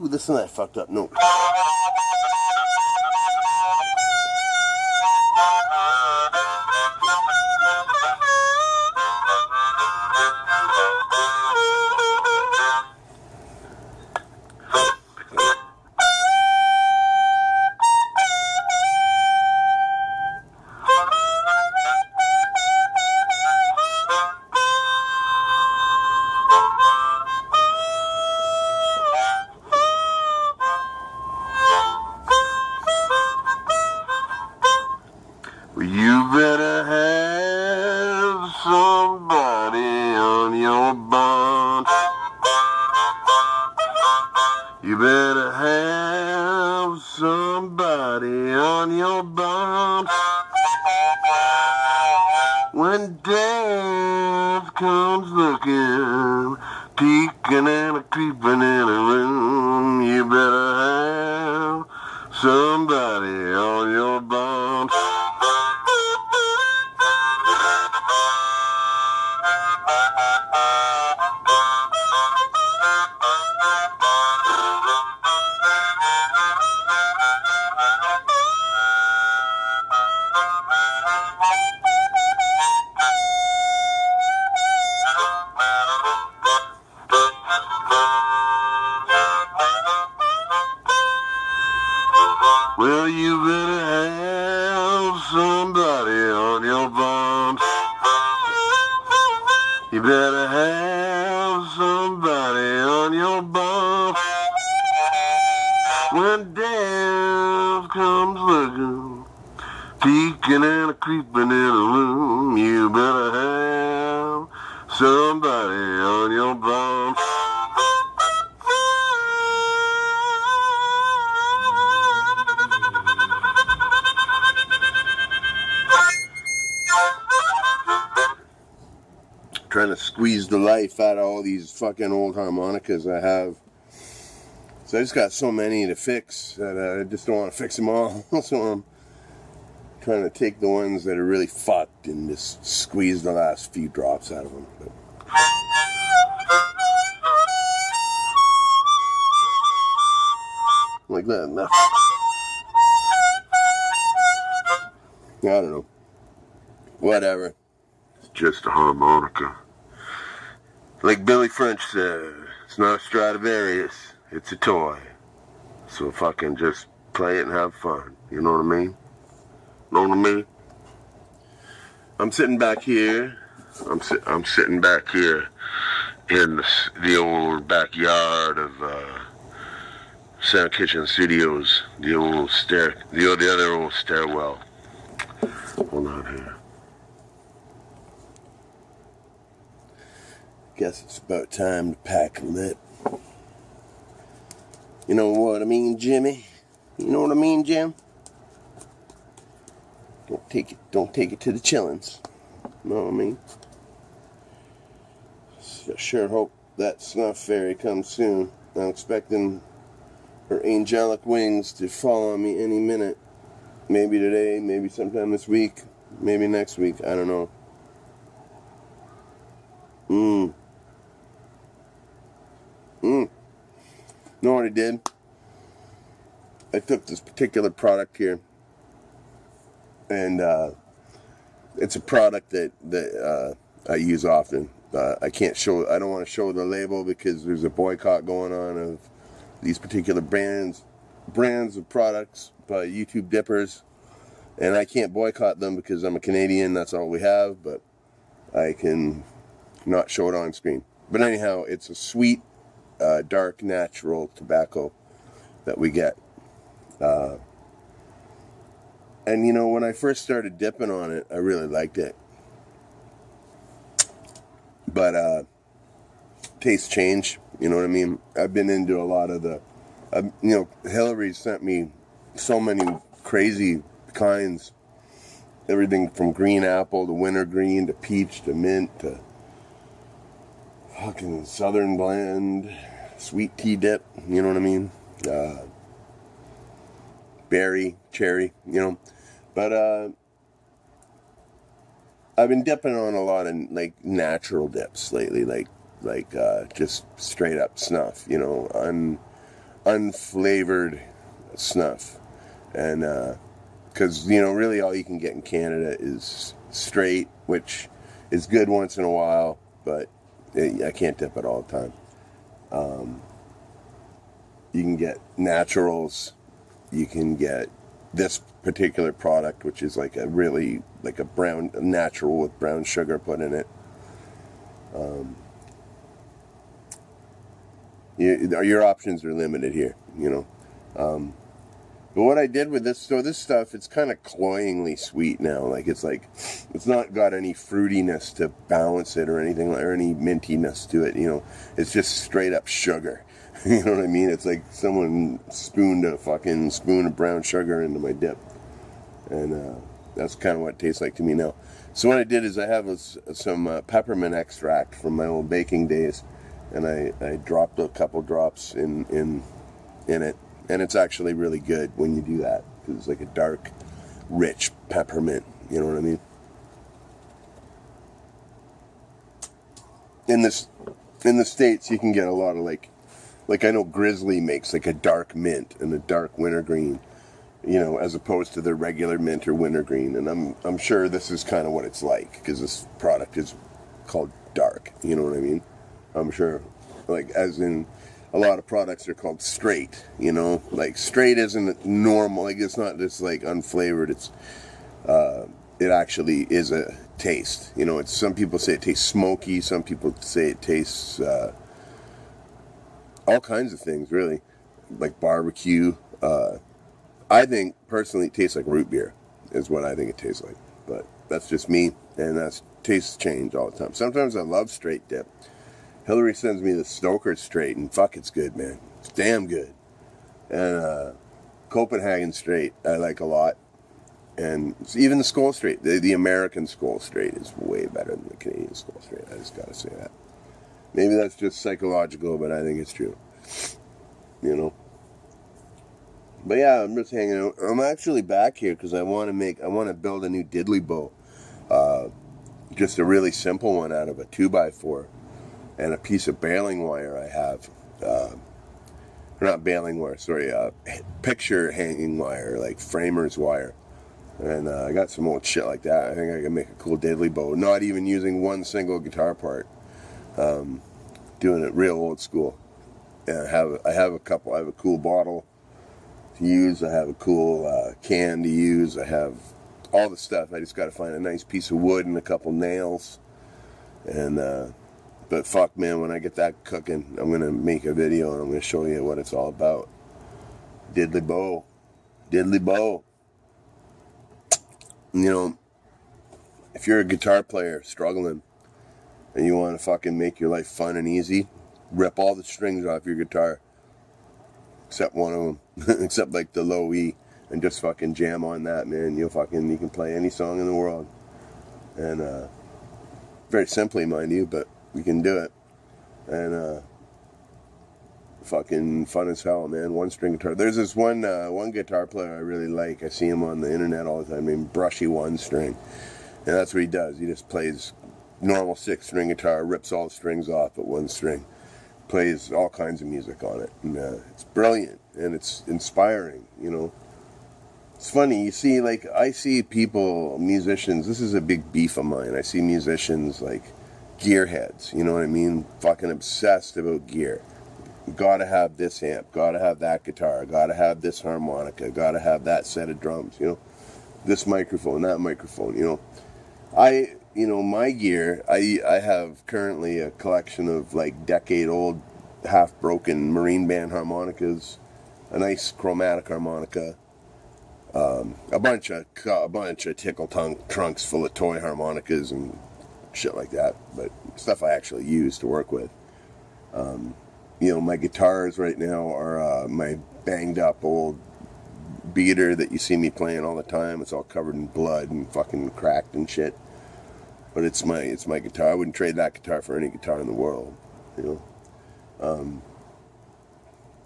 Ooh, this one I fucked up. No. You better have somebody on your bond. You better have somebody on your bond. When death comes looking, peeking and creeping in a room, you better have somebody on your bond. Well, you better have somebody on your bond. You better have somebody on your bond. When death comes looking, peeking and creeping in a room, you better have somebody on your bond. Trying to squeeze the life out of all these fucking old harmonicas I have. So I just got so many to fix that I just don't want to fix them all. So I'm trying to take the ones that are really fucked and just squeeze the last few drops out of them. But like that. I don't know. Whatever. It's just a harmonica. Like Billy French said, it's not a Stradivarius, it's a toy. So fucking just play it and have fun. You know what I mean? Know what I mean? I'm sitting back here. I'm sitting back here in the old backyard of Sound Kitchen Studios. The other old stairwell. Hold on here. Guess it's about time to pack a lip. You know what I mean, Jimmy? You know what I mean, Jim? Don't take it to the chillins. You know what I mean? I sure hope that snuff fairy comes soon. I'm expecting her angelic wings to fall on me any minute. Maybe today, maybe sometime this week, maybe next week. I don't know. Know what I did? I took this particular product here, and it's a product that I use often. I don't want to show the label because there's a boycott going on of these particular brands of products by YouTube dippers, and I can't boycott them because I'm a Canadian. That's all we have, but I can not show it on screen. But anyhow, it's a sweet, dark, natural tobacco that we get. And you know, when I first started dipping on it, I really liked it. But taste change. You know what I mean? I've been into a lot of the, Hillary sent me so many crazy kinds. Everything from green apple to wintergreen to peach to mint to fucking southern blend, sweet tea dip, you know what I mean? Berry, cherry, But I've been dipping on a lot of like natural dips lately, like just straight up snuff, unflavored snuff, and because really all you can get in Canada is straight, which is good once in a while, but I can't dip it all the time. You can get naturals. You can get this particular product, which is like a brown natural with brown sugar put in it. Your options are limited here, But what I did with this, so this stuff, it's kind of cloyingly sweet now. Like it's not got any fruitiness to balance it or anything, or any mintiness to it. It's just straight up sugar. You know what I mean? It's like someone spooned a fucking spoon of brown sugar into my dip. And that's kind of what it tastes like to me now. So what I did is I have some peppermint extract from my old baking days. And I dropped a couple drops in it. And it's actually really good when you do that. Because it's like a dark, rich peppermint. You know what I mean? In the States, you can get a lot of like I know Grizzly makes like a dark mint and a dark wintergreen, as opposed to the regular mint or wintergreen. And I'm sure this is kind of what it's like, because this product is called dark. You know what I mean? I'm sure, like as in a lot of products are called straight. Like straight isn't normal. Like it's not just like unflavored. It actually is a taste. It's some people say it tastes smoky. Some people say it tastes all kinds of things, really, like barbecue. I think personally it tastes like root beer is what I think it tastes like, but that's just me, and that's tastes change all the time. Sometimes I love straight dip. Hillary sends me the Stoker straight, and fuck, it's good, man. It's damn good. And Copenhagen straight I like a lot, and even the Skull straight, the American Skull straight is way better than the Canadian Skull straight. I just gotta say that. Maybe that's just psychological, but I think it's true. But yeah, I'm just hanging out. I'm actually back here because I want to build a new diddly bow. Just a really simple one out of a 2x4 and a piece of baling wire I have. Not baling wire, sorry, picture hanging wire, like framer's wire. And I got some old shit like that. I think I can make a cool diddly bow, not even using one single guitar part. Doing it real old school. And I have a cool bottle to use. I have a cool can to use. I have all the stuff. I just got to find a nice piece of wood and a couple nails. And but fuck, man, when I get that cooking, I'm gonna make a video and I'm gonna show you what it's all about. Diddly bow. If you're a guitar player struggling and you want to fucking make your life fun and easy, rip all the strings off your guitar, except one of them, except like the low E, and just fucking jam on that, man. You can play any song in the world, and very simply, mind you, but we can do it, and fucking fun as hell, man. One string guitar. There's this one guitar player I really like. I see him on the internet all the time, named Brushy One String, and that's what he does. He just plays normal 6-string guitar, rips all the strings off at one string, plays all kinds of music on it, and it's brilliant and it's inspiring. It's funny, you see, like I see people, musicians. This is a big beef of mine. I see musicians like gearheads. You know what I mean? Fucking obsessed about gear. Gotta have this amp. Gotta have that guitar. Gotta have this harmonica. Gotta have that set of drums. This microphone, that microphone. My gear, I have currently a collection of like decade-old, half-broken marine band harmonicas, a nice chromatic harmonica, a bunch of tickle trunks full of toy harmonicas and shit like that, but stuff I actually use to work with. You know, my guitars right now are my banged up old beater that you see me playing all the time. It's all covered in blood and fucking cracked and shit. But it's my guitar. I wouldn't trade that guitar for any guitar in the world, you know.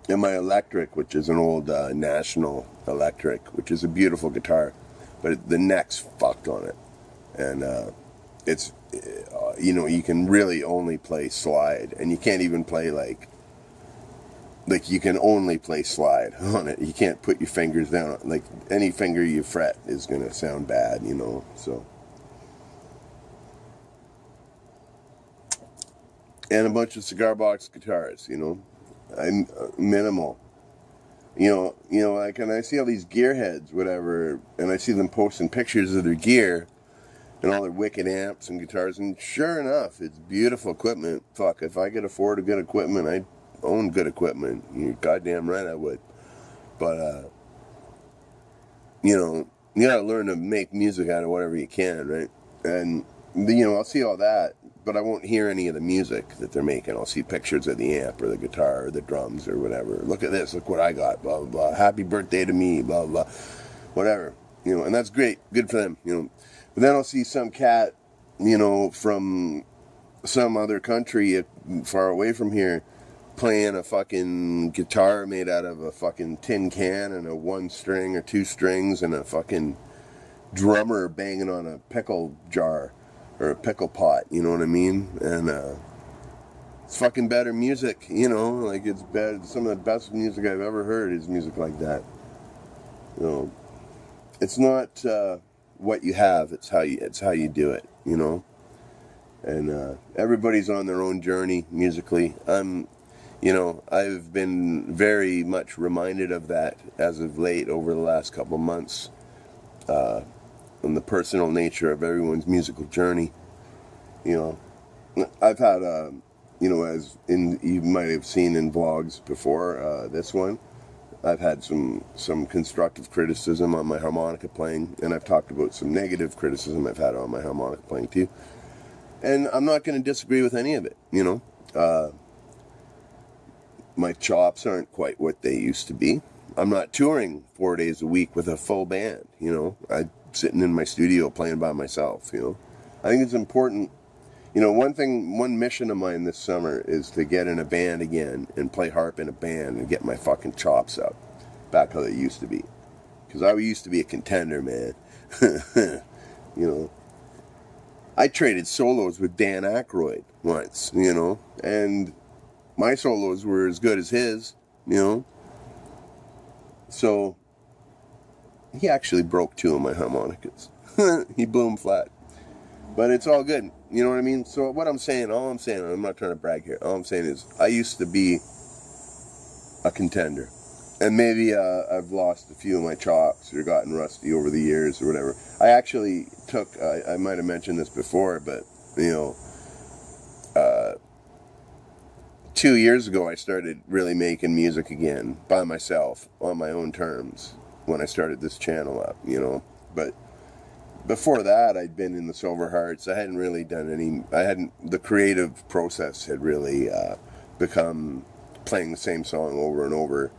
And my electric, which is an old National electric, which is a beautiful guitar, but the neck's fucked on it, and it's you know, you can really only play slide, and you can't even play like you can only play slide on it. You can't put your fingers down. Like any finger you fret is gonna sound bad, you know. So, and a bunch of cigar box guitars, you know. I'm minimal. You know, like, and I see all these gearheads, whatever, and I see them posting pictures of their gear and all their wicked amps and guitars, and sure enough, it's beautiful equipment. Fuck, if I could afford a good equipment, I'd own good equipment. You're goddamn right I would. But, you know, you gotta learn to make music out of whatever you can, right? And, you know, I'll see all that, but I won't hear any of the music that they're making. I'll see pictures of the amp or the guitar or the drums or whatever. Look at this, look what I got, blah, blah, blah. Happy birthday to me, blah, blah, whatever. You know, and that's great, good for them, you know. But then I'll see some cat, you know, from some other country far away from here playing a fucking guitar made out of a fucking tin can and a 1 string or 2 strings and a fucking drummer banging on a pickle jar or a pickle pot, you know what I mean? And it's fucking better music, you know, like it's better. Some of the best music I've ever heard is music like that. You know, it's not what you have, it's how you do it, you know. And everybody's on their own journey musically. You know, I've been very much reminded of that as of late over the last couple of months, on the personal nature of everyone's musical journey. You know, I've had, you know, as in you might have seen in vlogs before this one, I've had some constructive criticism on my harmonica playing, and I've talked about some negative criticism I've had on my harmonica playing too. And I'm not going to disagree with any of it, you know. My chops aren't quite what they used to be. I'm not touring 4 days a week with a full band, you know. I'm sitting in my studio playing by myself, you know. I think it's important. You know, one mission of mine this summer is to get in a band again and play harp in a band and get my fucking chops up back how they used to be. Because I used to be a contender, man. You know. I traded solos with Dan Aykroyd once, you know, and my solos were as good as his, you know. So, he actually broke 2 of my harmonicas. He blew them flat. But it's all good, you know what I mean? So all I'm saying, I'm not trying to brag here. All I'm saying is, I used to be a contender. And maybe I've lost a few of my chops or gotten rusty over the years or whatever. I actually took, I might have mentioned this before, but, you know, 2 years ago, I started really making music again by myself on my own terms when I started this channel up, you know. But before that, I'd been in the Silver Hearts. I hadn't really done the creative process had really become playing the same song over and over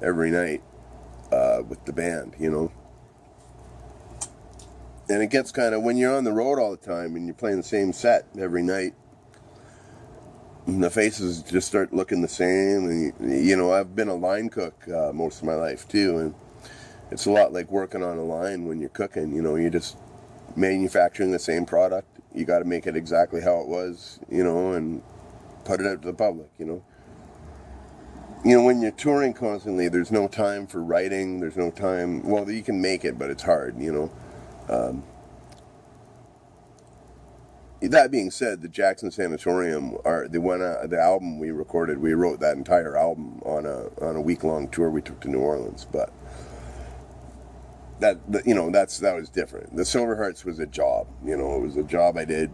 every night with the band, you know. And it gets kind of, when you're on the road all the time and you're playing the same set every night, and the faces just start looking the same. And, you know, I've been a line cook most of my life too, and it's a lot like working on a line when you're cooking. You know, you're just manufacturing the same product. You got to make it exactly how it was, you know, and put it out to the public, you know. You know, when you're touring constantly, there's no time for writing. There's no time. Well, you can make it, but it's hard, you know. That being said, the Jackson Sanatorium, the album we recorded, we wrote that entire album on a week-long tour we took to New Orleans. But that was different. The Silver Hearts was a job. You know, it was a job I did,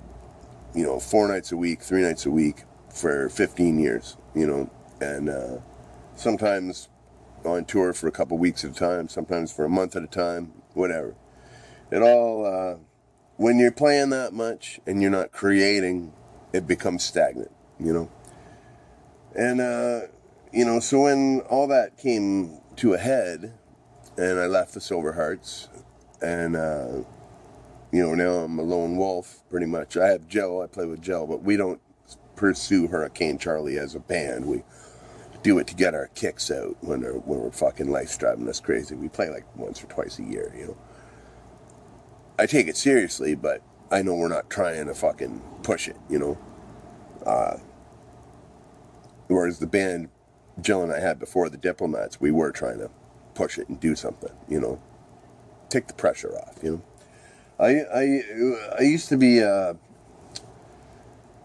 you know, 4 nights a week, 3 nights a week for 15 years. You know, and sometimes on tour for a couple weeks at a time, sometimes for a month at a time, whatever. It all. When you're playing that much and you're not creating, it becomes stagnant, you know. And, so when all that came to a head, and I left the Silver Hearts, and, now I'm a lone wolf, pretty much. I have Joe, I play with Joe, but we don't pursue Hurricane Charlie as a band. We do it to get our kicks out when we're fucking life's driving us crazy. We play like once or twice a year, I take it seriously, but I know we're not trying to fucking push it, Whereas the band Jill and I had before, the Diplomats, we were trying to push it and do something, take the pressure off, I used to be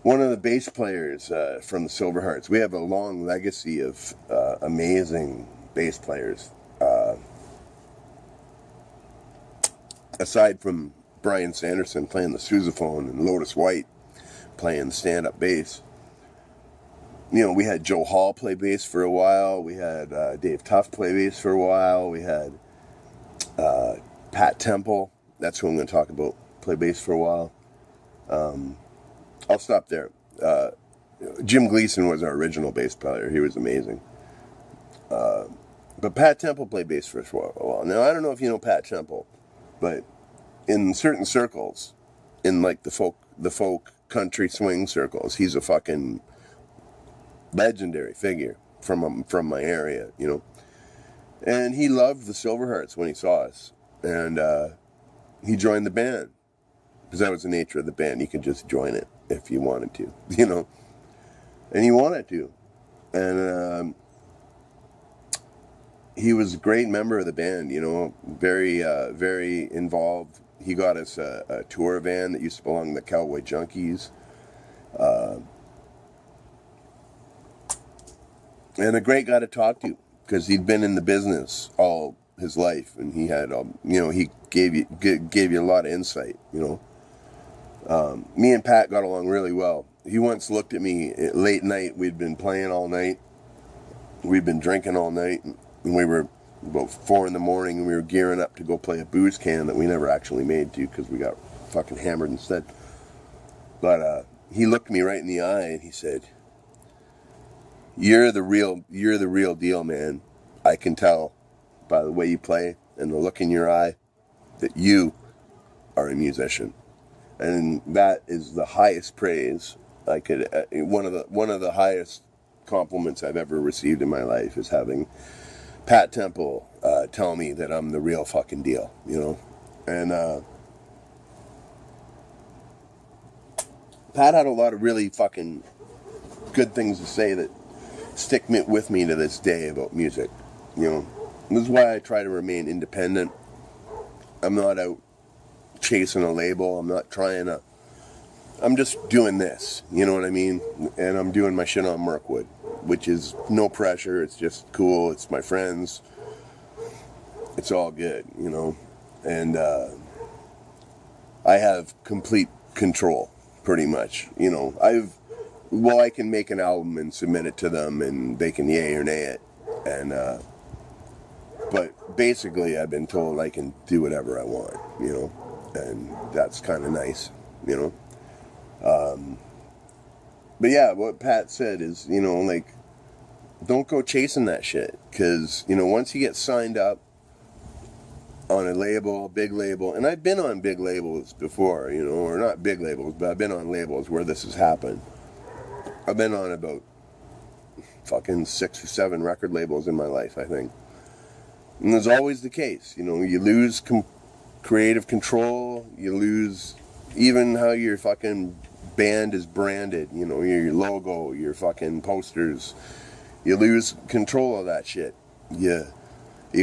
one of the bass players from the Silver Hearts. We have a long legacy of amazing bass players. Aside from Brian Sanderson playing the sousaphone and Lotus White playing the stand-up bass, we had Joe Hall play bass for a while. We had Dave Tuff play bass for a while. We had Pat Temple, that's who I'm going to talk about, play bass for a while. I'll stop there. Jim Gleason was our original bass player. He was amazing. But Pat Temple played bass for a while. Now, I don't know if you know Pat Temple, but in certain circles, in like the folk country swing circles, he's a fucking legendary figure from my area, And he loved the Silver Hearts when he saw us, and he joined the band because that was the nature of the band. You could just join it if you wanted to, and he wanted to, and he was a great member of the band, very very involved. He got us a tour van that used to belong to the Cowboy Junkies. And a great guy to talk to, because he'd been in the business all his life, and he had, he gave you a lot of insight, Me and Pat got along really well. He once looked at me at late night. We'd been playing all night. We'd been drinking all night, and we were about 4 a.m, and we were gearing up to go play a booze can that we never actually made to because we got fucking hammered instead. But he looked me right in the eye and he said, You're the real deal, man. I can tell by the way you play and the look in your eye that you are a musician." And that is the highest praise I could. One of the highest compliments I've ever received in my life is having Pat Temple tell me that I'm the real fucking deal, And Pat had a lot of really fucking good things to say that stick with me to this day about music. This is why I try to remain independent. I'm not out chasing a label. I'm just doing this, you know what I mean? And I'm doing my shit on Mirkwood, which is no pressure. It's just cool. It's my friends. It's all good, And I have complete control, pretty much. I can make an album and submit it to them, and they can yay or nay it. And but basically, I've been told I can do whatever I want, and that's kind of nice, But yeah, what Pat said is, don't go chasing that shit, because once you get signed up on a label, big label, and I've been on big labels before, or not big labels, but I've been on labels where this has happened. I've been on about fucking 6 or 7 record labels in my life, I think. And there's always the case, you lose creative control, you lose even how your fucking band is branded, your logo, your fucking posters. You lose control of that shit. You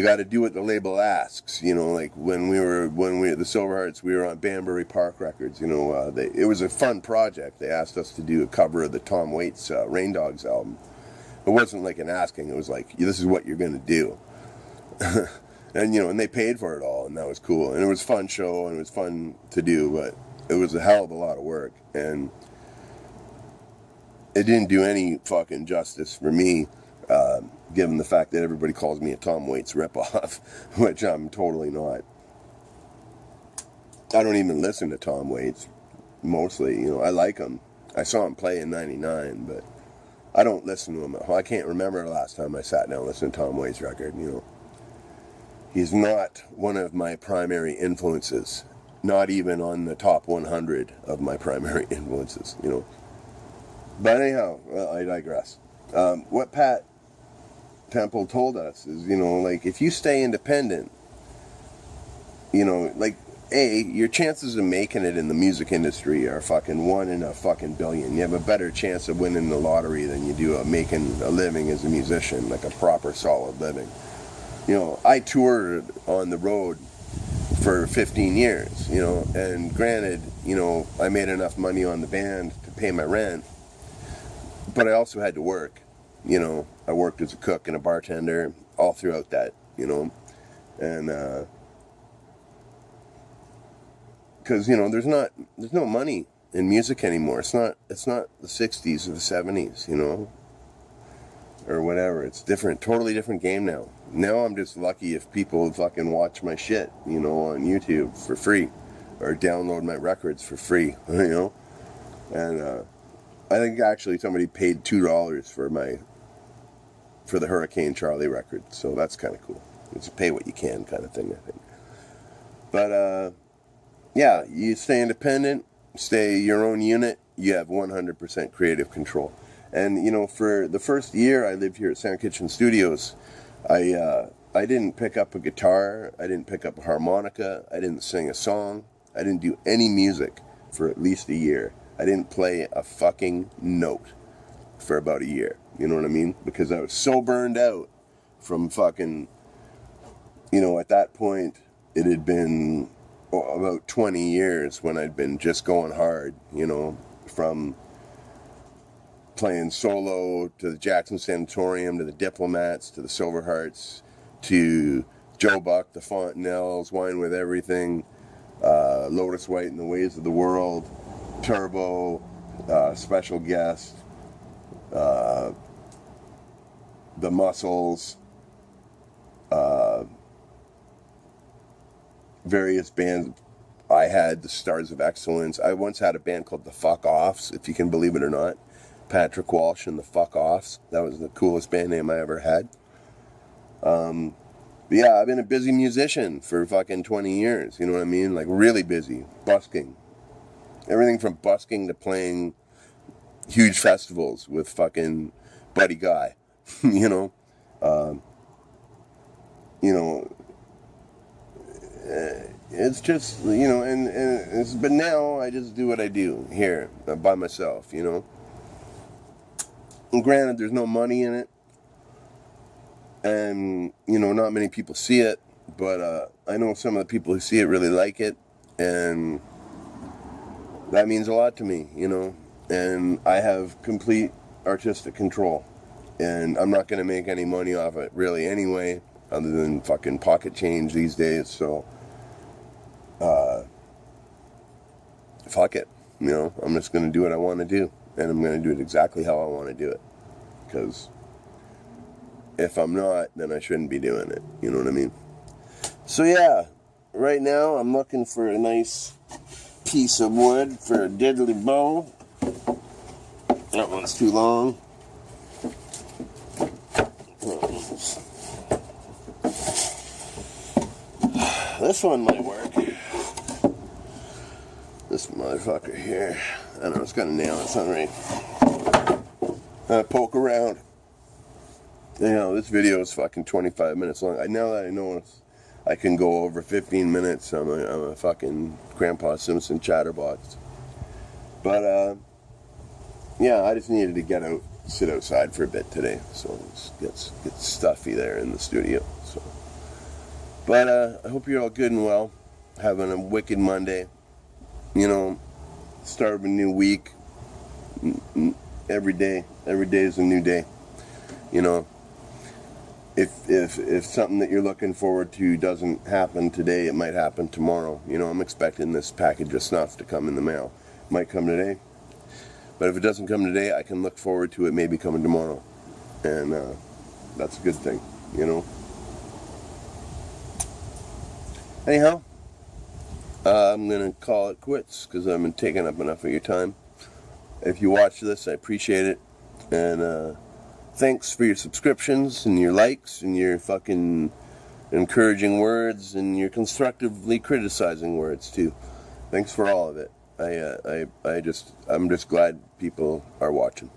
got to do what the label asks, like when we the Silver Hearts, we were on Banbury Park Records, it was a fun project. They asked us to do a cover of the Tom Waits Rain Dogs album. It wasn't like an asking, it was like, this is what you're going to do. And and they paid for it all, and that was cool. And it was a fun show, and it was fun to do, but it was a hell of a lot of work, and it didn't do any fucking justice for me. Given the fact that everybody calls me a Tom Waits ripoff, which I'm totally not. I don't even listen to Tom Waits, mostly, I like him. I saw him play in '99, but I don't listen to him at home. I can't remember the last time I sat down and listened to Tom Waits' record, you know. He's not one of my primary influences. Not even on the top 100 of my primary influences, you know. But anyhow, well, I digress. What Pat Temple told us is, you know, like, if you stay independent, you know, like, your chances of making it in the music industry are fucking 1 in a fucking billion. You have a better chance of winning the lottery than you do of making a living as a musician, like a proper, solid living. You know, I toured on the road for 15 years, you know, and granted, you know, I made enough money on the band to pay my rent, but I also had to work, you know. I worked as a cook and a bartender all throughout that, you know, and, because, you know, there's no money in music anymore. It's not the 60s or the 70s, you know, or whatever. It's different, totally different game now. Now I'm just lucky if people fucking watch my shit, you know, on YouTube for free, or download my records for free, you know. And I think actually somebody paid $2 for the Hurricane Charlie record, so that's kind of cool. It's a pay what you can kind of thing, I think. But yeah, you stay independent, stay your own unit. You have 100% creative control. And you know, for the first year I lived here at Sound Kitchen Studios, I didn't pick up a guitar, I didn't pick up a harmonica, I didn't sing a song, I didn't do any music for at least a year. I didn't play a fucking note for about a year, you know what I mean? Because I was so burned out from fucking, you know, at that point, it had been about 20 years when I'd been just going hard, you know, from playing solo to the Jackson Sanatorium, to the Diplomats, to the Silver Hearts, to Joe Buck, the Fontanelles, Wine with Everything, Lotus White and the Ways of the World, Turbo, Special Guest, The Muscles, various bands. I had the Stars of Excellence. I once had a band called the Fuck Offs, if you can believe it or not. Patrick Walsh and the Fuck Offs. That was the coolest band name I ever had. Yeah, I've been a busy musician for fucking 20 years. You know what I mean? Like, really busy. Busking. Everything from busking to playing huge festivals with fucking Buddy Guy. You know? You know, it's just, you know, but now I just do what I do here by myself, you know? And granted, there's no money in it, and, you know, not many people see it, but I know some of the people who see it really like it, and that means a lot to me, you know, and I have complete artistic control, and I'm not going to make any money off it, really, anyway, other than fucking pocket change these days, so, fuck it, you know, I'm just going to do what I want to do. And I'm going to do it exactly how I want to do it. Because if I'm not, then I shouldn't be doing it. You know what I mean? So yeah, right now I'm looking for a nice piece of wood for a diddly bow. That one's too long. This one might work. This motherfucker here. I don't know, it's got a nail, it's not right. Poke around. You know, this video is fucking 25 minutes long. Now that I know I can go over 15 minutes, I'm a fucking Grandpa Simpson chatterbox. But, yeah, I just needed to sit outside for a bit today. So it's get stuffy there in the studio. So, but, I hope you're all good and well. Having a wicked Monday. You know, start of a new week. Every day is a new day. You know, if something that you're looking forward to doesn't happen today, it might happen tomorrow. You know, I'm expecting this package of snuff to come in the mail. It might come today, but if it doesn't come today, I can look forward to it maybe coming tomorrow, and that's a good thing. You know. Anyhow. I'm going to call it quits because I've been taking up enough of your time. If you watch this, I appreciate it. And thanks for your subscriptions and your likes and your fucking encouraging words and your constructively criticizing words too. Thanks for all of it. I'm just glad people are watching,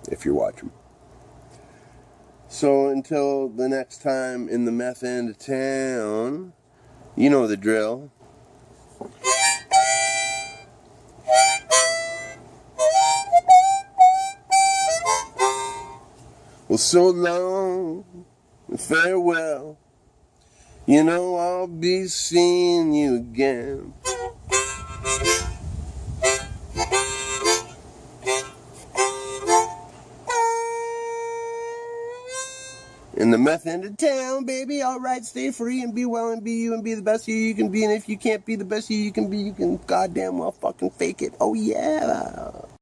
if you're watching. So until the next time in the meth end of town, you know the drill. Well, so long, farewell. You know I'll be seeing you again. In the meth end of town, baby, alright, stay free and be well and be you and be the best you can be. And if you can't be the best you can be, you can goddamn well fucking fake it. Oh yeah.